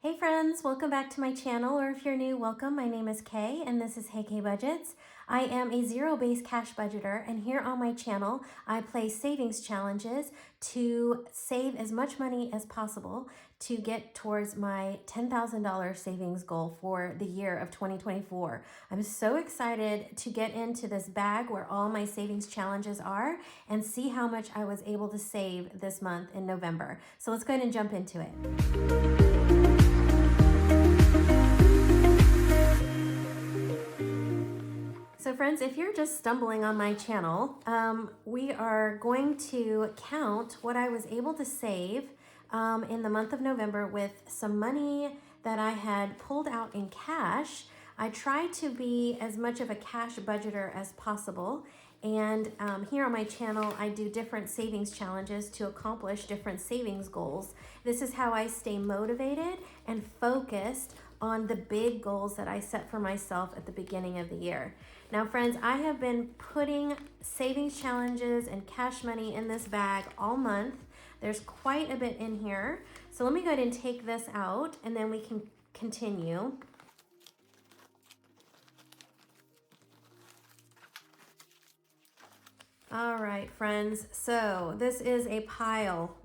Hey friends, welcome back to my channel, or if you're new, welcome. My name is Kay and this is Hey Kay Budgets. I am a zero-based cash budgeter, and here on my channel I play savings challenges to save as much money as possible to get towards my $10,000 savings goal for the year of 2024. I'm so excited to get into this bag where all my savings challenges are and see how much I was able to save this month in November. So let's go ahead and jump into it. So friends, if you're just stumbling on my channel, we are going to count what I was able to save in the month of November with some money that I had pulled out in cash. I try to be as much of a cash budgeter as possible. And here on my channel, I do different savings challenges to accomplish different savings goals. This is how I stay motivated and focused on the big goals that I set for myself at the beginning of the year. Now friends, I have been putting savings challenges and cash money in this bag all month. There's quite a bit in here. So let me go ahead and take this out and then we can continue. All right, friends, so this is a pile.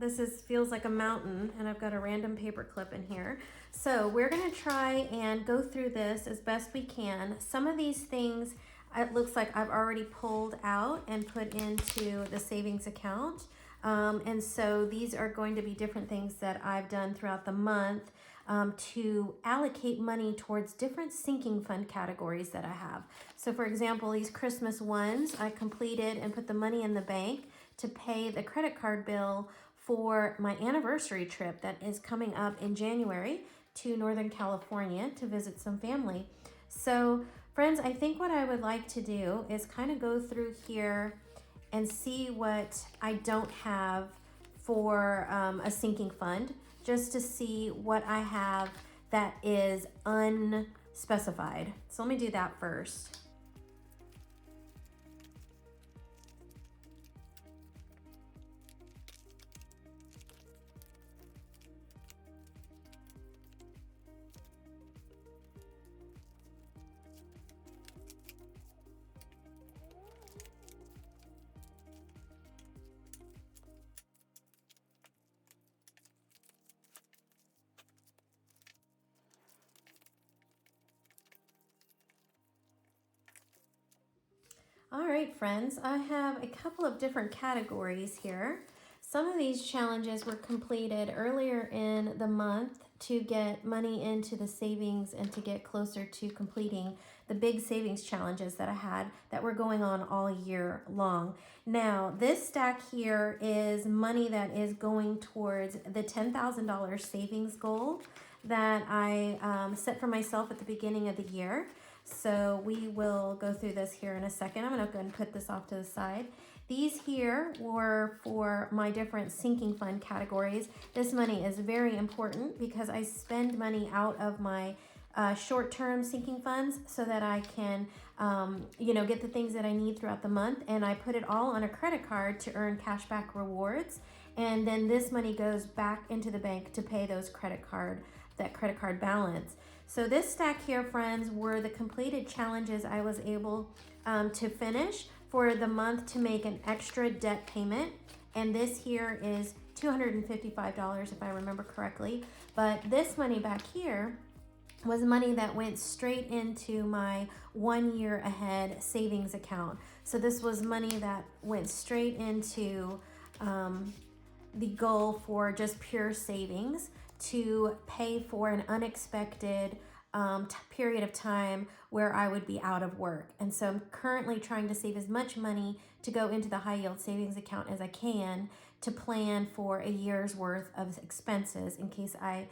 Feels like a mountain, and I've got a random paper clip in here. So we're gonna try and go through this as best we can. Some of these things, it looks like I've already pulled out and put into the savings account. And so these are going to be different things that I've done throughout the month to allocate money towards different sinking fund categories that I have. So for example, these Christmas ones, I completed and put the money in the bank to pay the credit card bill for my anniversary trip that is coming up in January to Northern California to visit some family. So friends, I think what I would like to do is kind of go through here and see what I don't have for a sinking fund, just to see what I have that is unspecified. So let me do that first. All right, friends, I have a couple of different categories here. Some of these challenges were completed earlier in the month to get money into the savings and to get closer to completing the big savings challenges that I had that were going on all year long. Now, this stack here is money that is going towards the $10,000 savings goal that I set for myself at the beginning of the year. So we will go through this here in a second. I'm gonna go and put this off to the side. These here were for my different sinking fund categories. This money is very important because I spend money out of my short-term sinking funds so that I can, get the things that I need throughout the month. And I put it all on a credit card to earn cashback rewards. And then this money goes back into the bank to pay that credit card balance. So this stack here, friends, were the completed challenges I was able to finish for the month to make an extra debt payment. And this here is $255 if I remember correctly. But this money back here was money that went straight into my 1 year ahead savings account. So this was money that went straight into the goal for just pure savings to pay for an unexpected period of time where I would be out of work. And so I'm currently trying to save as much money to go into the high yield savings account as I can to plan for a year's worth of expenses in case I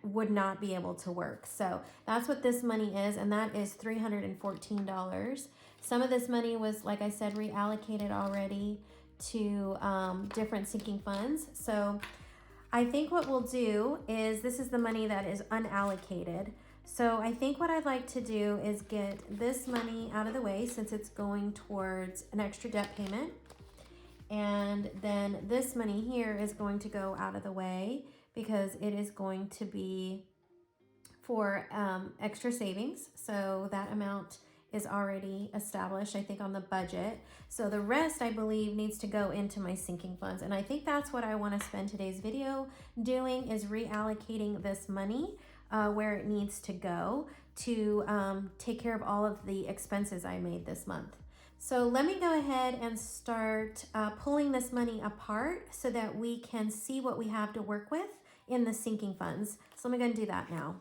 would not be able to work. So that's what this money is, and that is $314. Some of this money was, like I said, reallocated already to different sinking funds. So I think what we'll do is, this is the money that is unallocated. So I think what I'd like to do is get this money out of the way since it's going towards an extra debt payment. And then this money here is going to go out of the way because it is going to be for extra savings. So that amount is already established, I think, on the budget. So the rest, I believe, needs to go into my sinking funds. And I think that's what I want to spend today's video doing, is reallocating this money where it needs to go to take care of all of the expenses I made this month. So let me go ahead and start pulling this money apart so that we can see what we have to work with in the sinking funds. So let me go and do that now.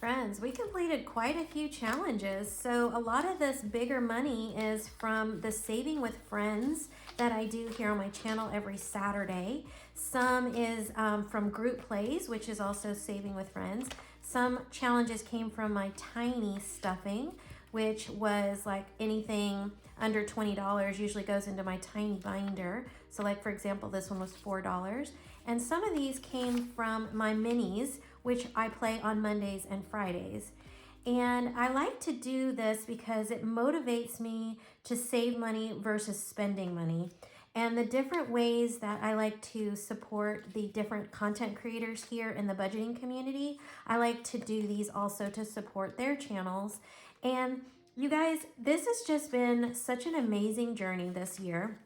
Friends, we completed quite a few challenges. So a lot of this bigger money is from the Saving with Friends that I do here on my channel every Saturday. Some is from group plays, which is also Saving with Friends. Some challenges came from my tiny stuffing, which was like anything under $20 usually goes into my tiny binder. So like, for example, this one was $4. And some of these came from my minis, which I play on Mondays and Fridays. And I like to do this because it motivates me to save money versus spending money. And the different ways that I like to support the different content creators here in the budgeting community, I like to do these also to support their channels. And you guys, this has just been such an amazing journey this year.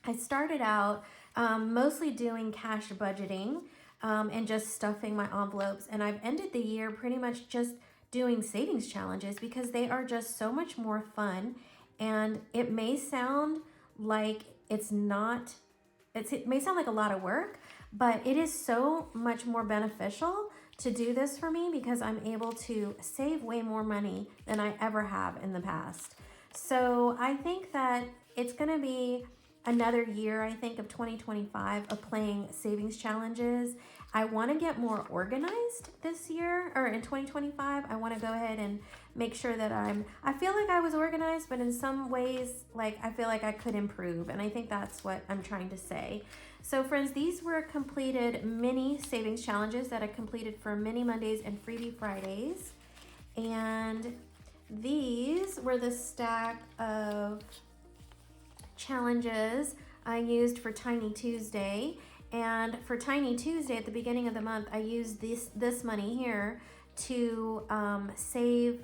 I started out mostly doing cash budgeting and just stuffing my envelopes. And I've ended the year pretty much just doing savings challenges because they are just so much more fun. And it may sound like it may sound like a lot of work, but it is so much more beneficial to do this for me because I'm able to save way more money than I ever have in the past. So I think that it's going to be another year, I think, of 2025 of playing savings challenges. I want to get more organized this year, or in 2025. I want to go ahead and make sure that I feel like I was organized, but in some ways, like, I feel like I could improve. And I think that's what I'm trying to say. So friends, these were completed mini savings challenges that I completed for Mini Mondays and Freebie Fridays. And these were the stack of challenges I used for Tiny Tuesday. And for Tiny Tuesday at the beginning of the month, I used this money here to save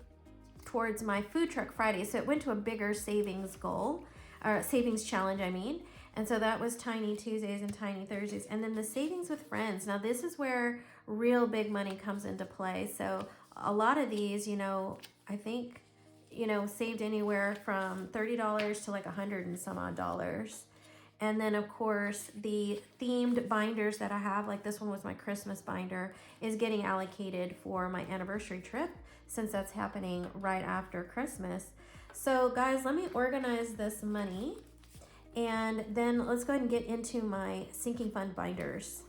towards my food truck Friday. So it went to a bigger savings goal, or savings challenge, I mean. And so that was Tiny Tuesdays and Tiny Thursdays. And then the Savings with Friends. Now this is where real big money comes into play. So a lot of these, you know, I think, you know, saved anywhere from $30 to like $100 and some odd dollars. And then of course the themed binders that I have, like this one was my Christmas binder, is getting allocated for my anniversary trip since that's happening right after Christmas. So guys, let me organize this money and then let's go ahead and get into my sinking fund binders.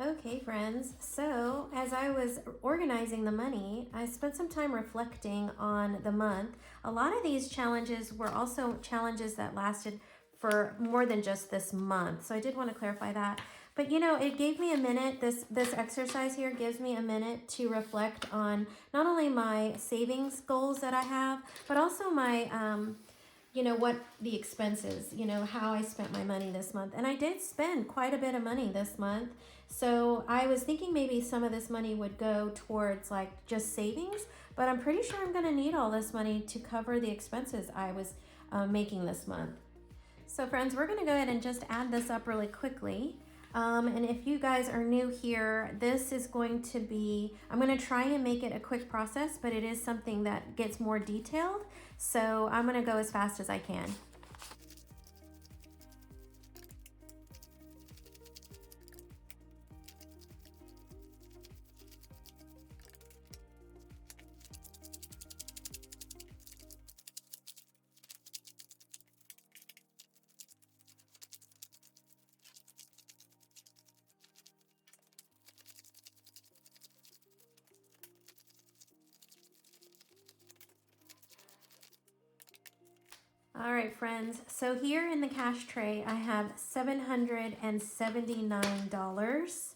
Okay, friends, so as I was organizing the money, I spent some time reflecting on the month. A lot of these challenges were also challenges that lasted for more than just this month. So I did want to clarify that. But you know, it gave me a minute, this exercise here gives me a minute to reflect on not only my savings goals that I have, but also my you know, what the expenses, you know, how I spent my money this month. And I did spend quite a bit of money this month. So I was thinking maybe some of this money would go towards like just savings, but I'm pretty sure I'm gonna need all this money to cover the expenses I was making this month. So friends, we're gonna go ahead and just add this up really quickly. And if you guys are new here, this is going to be, I'm going to try and make it a quick process, but it is something that gets more detailed. So I'm going to go as fast as I can. All right, friends. So here in the cash tray, I have $779.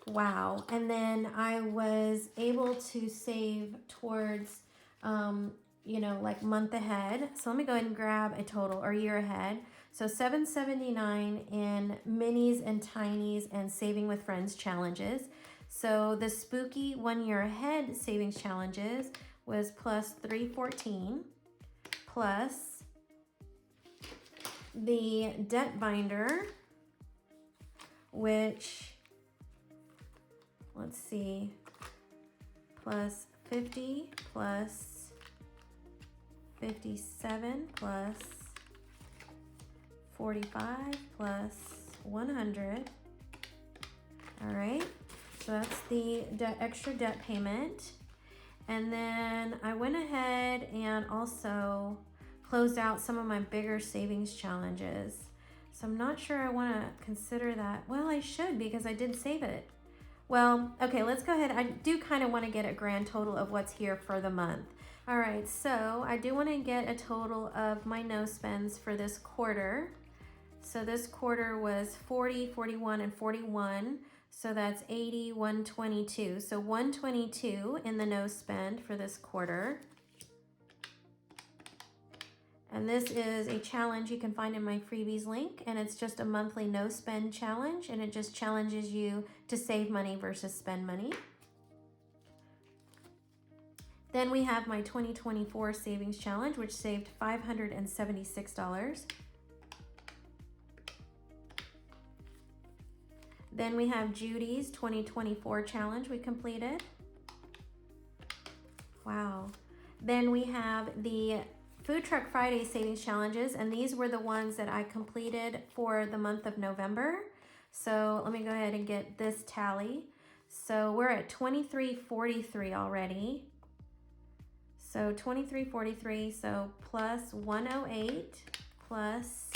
Wow. And then I was able to save towards, like month ahead. So let me go ahead and grab a total, or year ahead. So $779 in minis and tinies and saving with friends challenges. So the spooky 1 year ahead savings challenges was plus $314, plus the debt binder, which, let's see, plus 50, plus 57, plus 45, plus 100. All right, so that's the extra debt payment. And then I went ahead and also closed out some of my bigger savings challenges. So I'm not sure I want to consider that. Well, I should, because I did save it. Well, okay, let's go ahead. I do kind of want to get a grand total of what's here for the month. All right, so I do want to get a total of my no spends for this quarter. So this quarter was 40, 41, and 41. So that's 80, 122. So 122 in the no spend for this quarter. And this is a challenge you can find in my freebies link, and it's just a monthly no spend challenge, and it just challenges you to save money versus spend money. Then we have my 2024 savings challenge, which saved $576. Then we have Judy's 2024 challenge we completed. Wow. Then we have the Food Truck Friday savings challenges, and these were the ones that I completed for the month of November. So let me go ahead and get this tally. So we're at 2343 already. So 2343, so plus 108, plus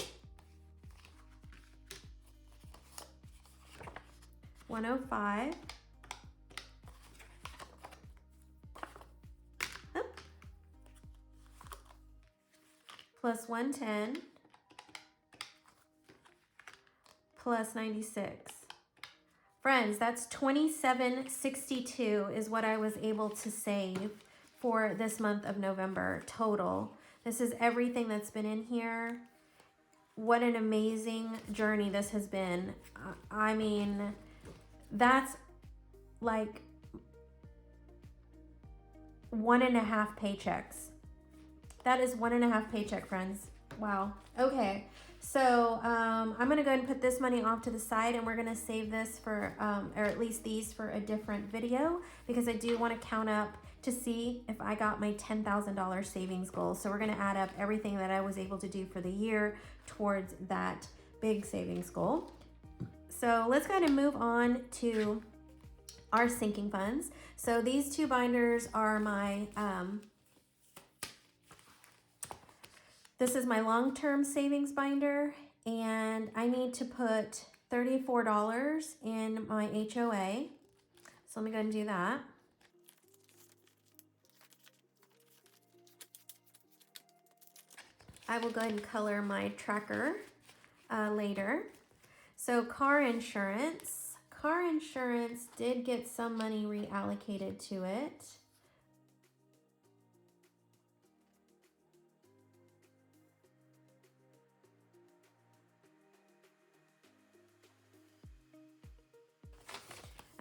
105, plus 110, plus 96. Friends, that's 2762 is what I was able to save for this month of November total. This is everything that's been in here. What an amazing journey this has been. I mean, that's like 1.5 paychecks. That is 1.5 paycheck, friends. Wow. Okay. So I'm going to go ahead and put this money off to the side, and we're going to save this for, or at least these for a different video, because I do want to count up to see if I got my $10,000 savings goal. So we're going to add up everything that I was able to do for the year towards that big savings goal. So let's go ahead and move on to our sinking funds. So these two binders are my, this is my long-term savings binder, and I need to put $34 in my HOA. So let me go ahead and do that. I will go ahead and color my tracker later. So car insurance. Car insurance did get some money reallocated to it.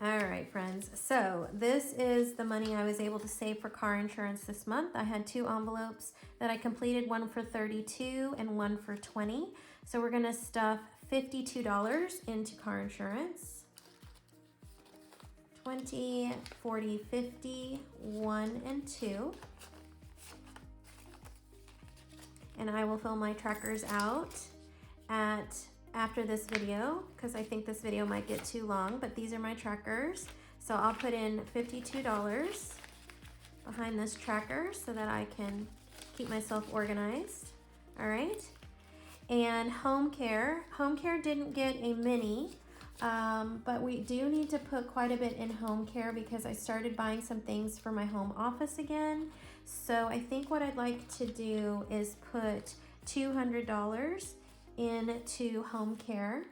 All right, friends. So this is the money I was able to save for car insurance this month. I had 2 envelopes that I completed, one for $32 and one for $20. So we're gonna stuff $52 into car insurance. 20, 40, 50, 1, and 2. And I will fill my trackers out after this video, because I think this video might get too long, but these are my trackers. So I'll put in $52 behind this tracker so that I can keep myself organized. All right. And home care. Home care didn't get a mini, but we do need to put quite a bit in home care because I started buying some things for my home office again. So I think what I'd like to do is put $200 into home care.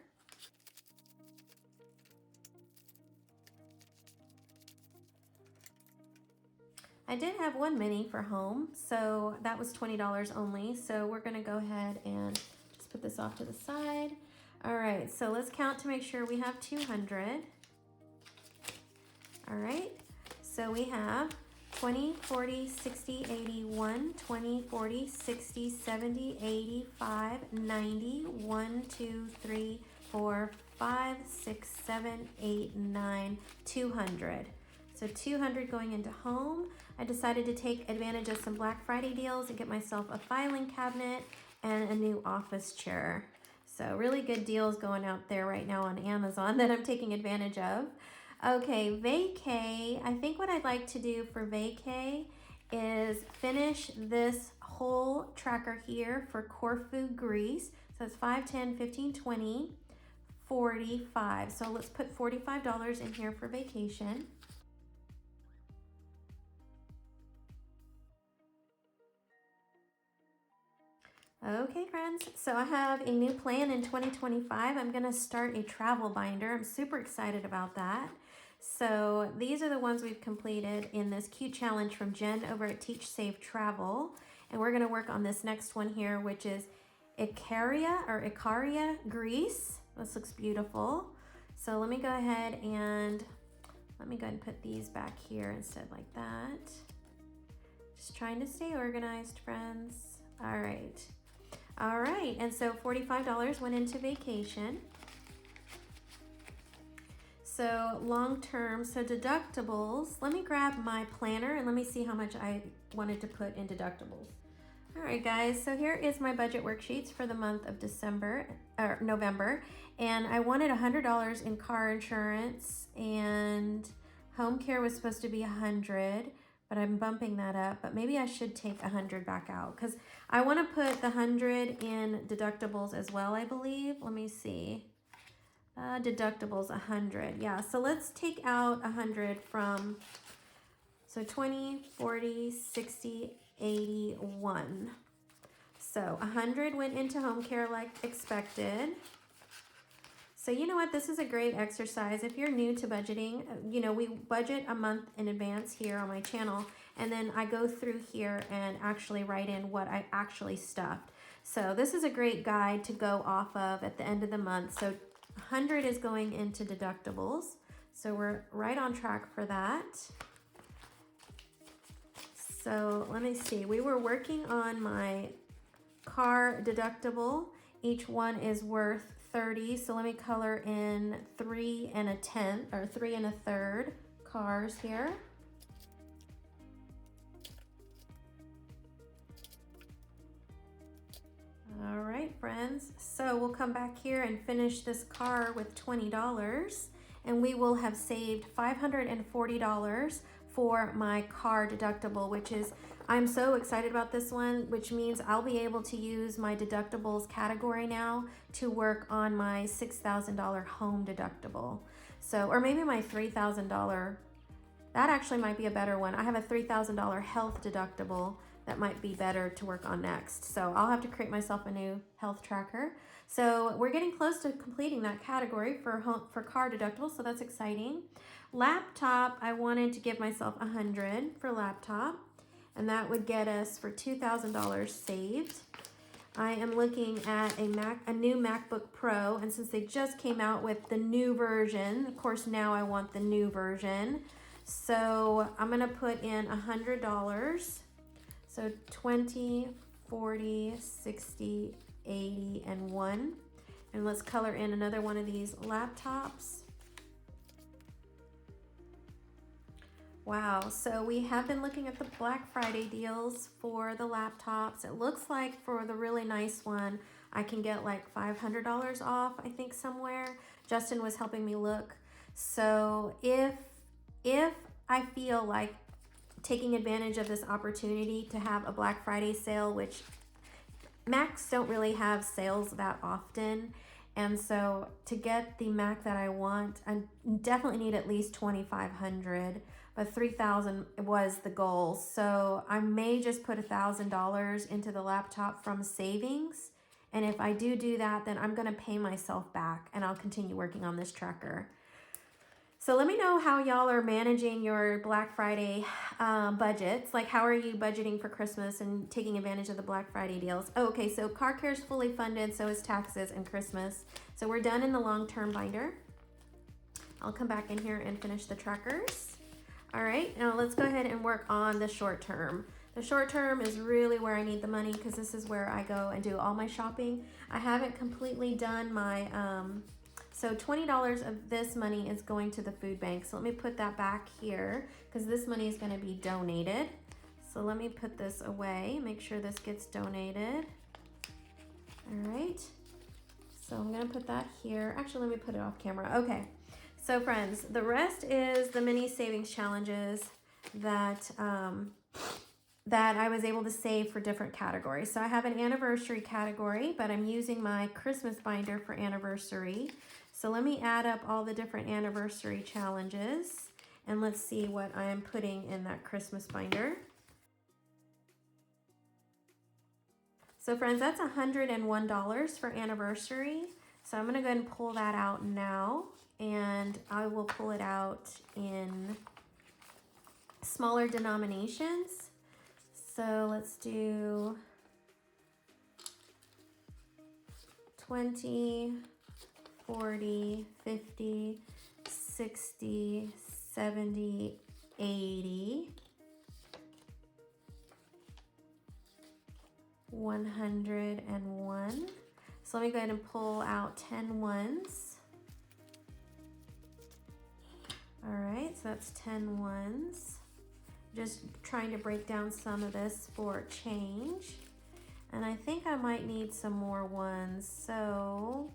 I did have one mini for home, so that was $20 only. So we're gonna go ahead and just put this off to the side. All right, so let's count to make sure we have 200. All right, so we have 20, 40, 60, 80, 1, 20, 40, 60, 70, 85, 90, 1, 2, 3, 4, 5, 6, 7, 8, 9, 200. So 200 going into home. I decided to take advantage of some Black Friday deals and get myself a filing cabinet and a new office chair. So really good deals going out there right now on Amazon that I'm taking advantage of. Okay, vacay. I think what I'd like to do for vacay is finish this whole tracker here for Corfu Greece. So it's 5, 10, 15, 20, 45. So let's put $45 in here for vacation. Okay, friends, so I have a new plan in 2025. I'm going to start a travel binder. I'm super excited about that. So these are the ones we've completed in this cute challenge from Jen over at Teach Save Travel. And we're going to work on this next one here, which is Icaria, Greece. This looks beautiful. So let me go ahead and put these back here instead like that. Just trying to stay organized, friends. All right, and so $45 went into vacation. So long-term, so deductibles, let me grab my planner and let me see how much I wanted to put in deductibles. All right, guys, so here is my budget worksheets for the month of November, and I wanted $100 in car insurance, and home care was supposed to be $100, but I'm bumping that up, but maybe I should take $100 back out because I want to put the $100 in deductibles as well, I believe. Let me see. Deductibles $100. Yeah, so let's take out $100 from, so 20, 40, 60, 80, 1. So $100 went into home care like expected. So you know what, this is a great exercise. If you're new to budgeting, you know, we budget a month in advance here on my channel, and then I go through here and actually write in what I actually stuffed. So this is a great guide to go off of at the end of the month. So 100 is going into deductibles. So we're right on track for that. So let me see, we were working on my car deductible. Each one is worth 30. So let me color in 3 1/10 or 3 1/3 cars here. All right, friends. So we'll come back here and finish this car with $20, and we will have saved $540 for my car deductible, which is, I'm so excited about this one, which means I'll be able to use my deductibles category now to work on my $6,000 home deductible. So, or maybe my $3,000, that actually might be a better one. I have a $3,000 health deductible that might be better to work on next. So I'll have to create myself a new health tracker. So we're getting close to completing that category for car deductibles, so that's exciting. Laptop, I wanted to give myself $100 for laptop, and that would get us for $2,000 saved. I am looking at a new MacBook Pro, and since they just came out with the new version, of course now I want the new version. So I'm gonna put in $100. So 20, 40, 60, 80, and 1. And let's color in another one of these laptops. Wow, so we have been looking at the Black Friday deals for the laptops. It looks like for the really nice one, I can get like $500 off, I think somewhere. Justin was helping me look. So if I feel like taking advantage of this opportunity to have a Black Friday sale, which Macs don't really have sales that often. And so to get the Mac that I want, I definitely need at least $2,500. but 3,000 was the goal. So I may just put $1,000 into the laptop from savings. And if I do that, then I'm gonna pay myself back and I'll continue working on this tracker. So let me know how y'all are managing your Black Friday budgets. Like, how are you budgeting for Christmas and taking advantage of the Black Friday deals? Oh, okay, so car care is fully funded, so is taxes and Christmas. So we're done in the long-term binder. I'll come back in here and finish the trackers. All right, now let's go ahead and work on the short term. The short term is really where I need the money because this is where I go and do all my shopping. I haven't completely done my... So $20 of this money is going to the food bank. So let me put that back here because this money is going to be donated. So let me put this away, make sure this gets donated. All right. So I'm going to put that here. Actually, let me put it off camera. Okay. So friends, the rest is the mini savings challenges that that I was able to save for different categories. So I have an anniversary category, but I'm using my Christmas binder for anniversary. So let me add up all the different anniversary challenges and let's see what I am putting in that Christmas binder. So friends, that's $101 for anniversary. So I'm gonna go ahead and pull that out now and I will pull it out in smaller denominations. So let's do 20, 40, 50, 60, 70, 80, 101. So let me go ahead and pull out 10 ones. All right, so that's 10 ones. Just trying to break down some of this for change. And I think I might need some more ones. So,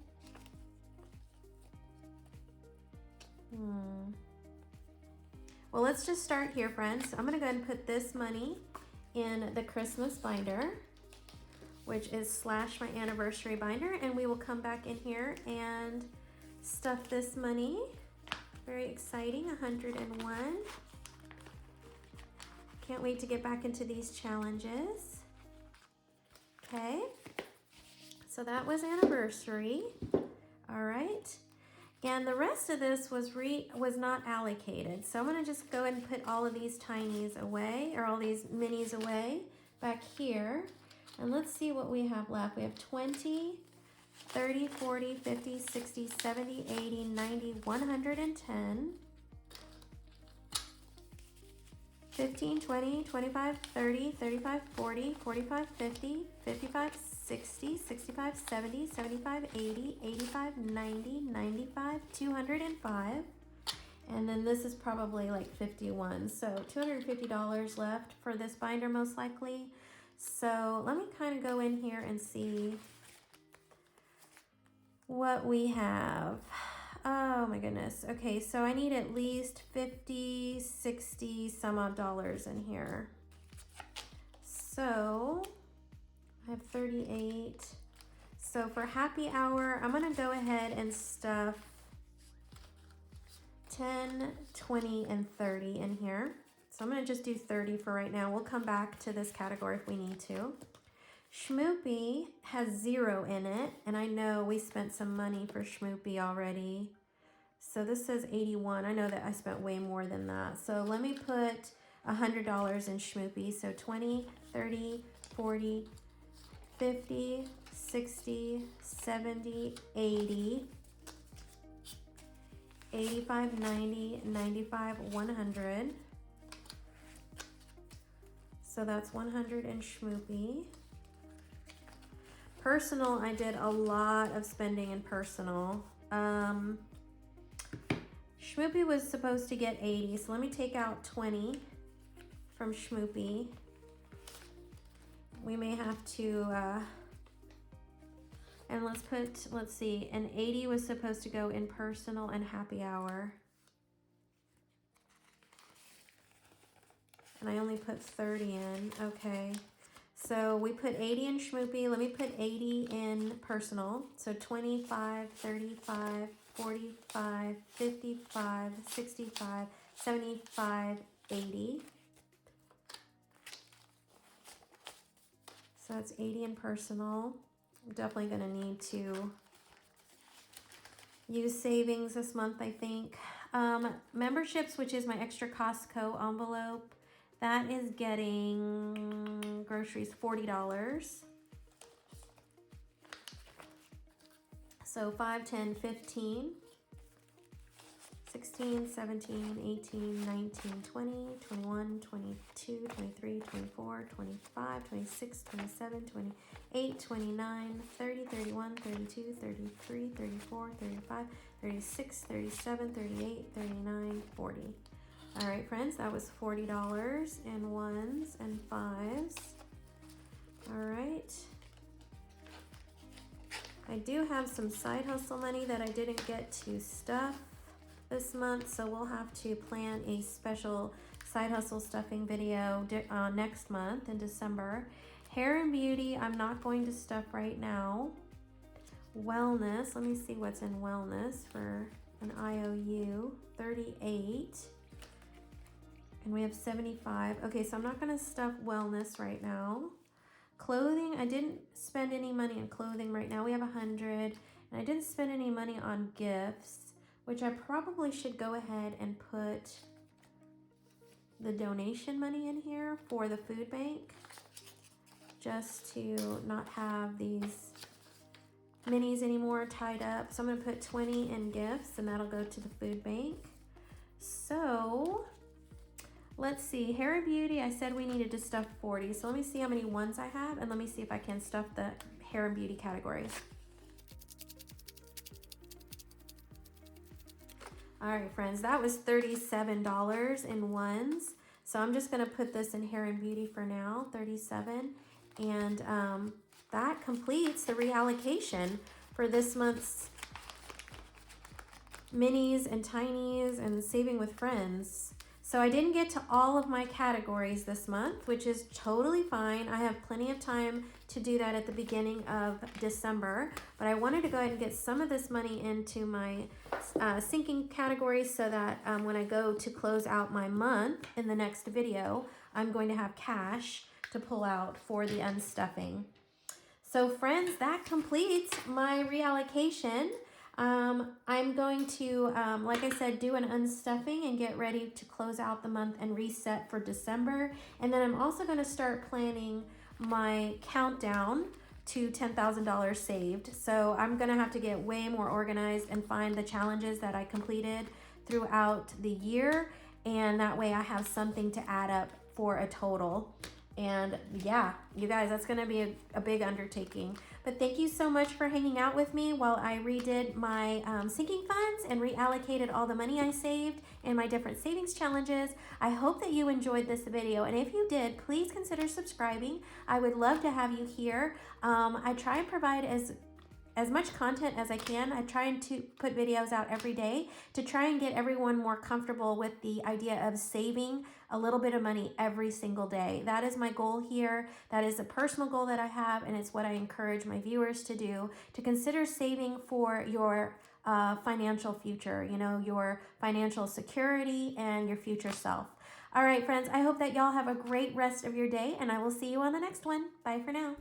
well, let's just start here, friends. I'm gonna go ahead and put this money in the Christmas binder, which is / my anniversary binder. And we will come back in here and stuff this money. Very exciting, 101. Can't wait to get back into these challenges. Okay, so that was anniversary. All right, and the rest of this was not allocated. So I'm gonna just go ahead and put all of these tinies away, or all these minis away back here. And let's see what we have left. We have 20, 30, 40, 50, 60, 70, 80, 90, 110. 15, 20, 25, 30, 35, 40, 45, 50, 55, 60, 65, 70, 75, 80, 85, 90, 95, 205. And then this is probably like 51. So $250 left for this binder most likely. So let me kind of go in here and see what we have. Oh my goodness. Okay, so I need at least 50, 60 some odd dollars in here. So I have 38. So for happy hour, I'm gonna go ahead and stuff 10, 20, and 30 in here. So I'm gonna just do 30 for right now. We'll come back to this category if we need to. Schmoopy has 0 in it, and I know we spent some money for Schmoopy already. So this says 81. I know that I spent way more than that. So let me put $100 in Schmoopy. So 20, 30, 40, 50, 60, 70, 80, 85, 90, 95, 100. So that's 100 in Schmoopy. Personal, I did a lot of spending in personal. Schmoopy was supposed to get 80, so let me take out 20 from Schmoopy. We may have to, and let's see, an 80 was supposed to go in personal and happy hour. And I only put 30 in, okay. So we put 80 in Schmoopy. Let me put 80 in personal. So 25, 35, 45, 55, 65, 75, 80. So that's 80 in personal. I'm definitely going to need to use savings this month, I think. Memberships, which is my extra Costco envelope, that is getting groceries $40. So 5, 10, 15, 16, 17, 18, 19, 20, 21, 22, 23, 24, 25, 26, 27, 28, 29, 30, 31, 32, 33, 34, 35, 36, 37, 38, 39, 40. All right, friends, that was $40 in ones and fives. All right. I do have some side hustle money that I didn't get to stuff this month, so we'll have to plan a special side hustle stuffing video next month in December. Hair and beauty, I'm not going to stuff right now. Wellness, let me see what's in wellness for an IOU, 38. And we have 75. Okay, so I'm not gonna stuff wellness right now. Clothing, I didn't spend any money on clothing right now. We have 100, and I didn't spend any money on gifts, which I probably should go ahead and put the donation money in here for the food bank, just to not have these minis anymore tied up. So I'm gonna put 20 in gifts, and that'll go to the food bank. So let's see, hair and beauty, I said we needed to stuff 40. So let me see how many ones I have, and let me see if I can stuff the hair and beauty categories. All right, friends, that was $37 in ones. So I'm just gonna put this in hair and beauty for now, 37. And that completes the reallocation for this month's minis and tinies and saving with friends. So I didn't get to all of my categories this month, which is totally fine. I have plenty of time to do that at the beginning of December, but I wanted to go ahead and get some of this money into my sinking categories so that when I go to close out my month in the next video, I'm going to have cash to pull out for the unstuffing. So friends, that completes my reallocation. I'm going to, like I said, do an unstuffing and get ready to close out the month and reset for December. And then I'm also going to start planning my countdown to $10,000 saved. So I'm going to have to get way more organized and find the challenges that I completed throughout the year. And that way I have something to add up for a total. And yeah, you guys, that's going to be a big undertaking. But thank you so much for hanging out with me while I redid my sinking funds and reallocated all the money I saved in my different savings challenges. I hope that you enjoyed this video. And if you did, please consider subscribing. I would love to have you here. I try and provide as much content as I can. I try to put videos out every day to try and get everyone more comfortable with the idea of saving a little bit of money every single day. That is my goal here. That is a personal goal that I have, and it's what I encourage my viewers to do, to consider saving for your financial future, you know, your financial security and your future self. All right, friends, I hope that y'all have a great rest of your day, and I will see you on the next one. Bye for now.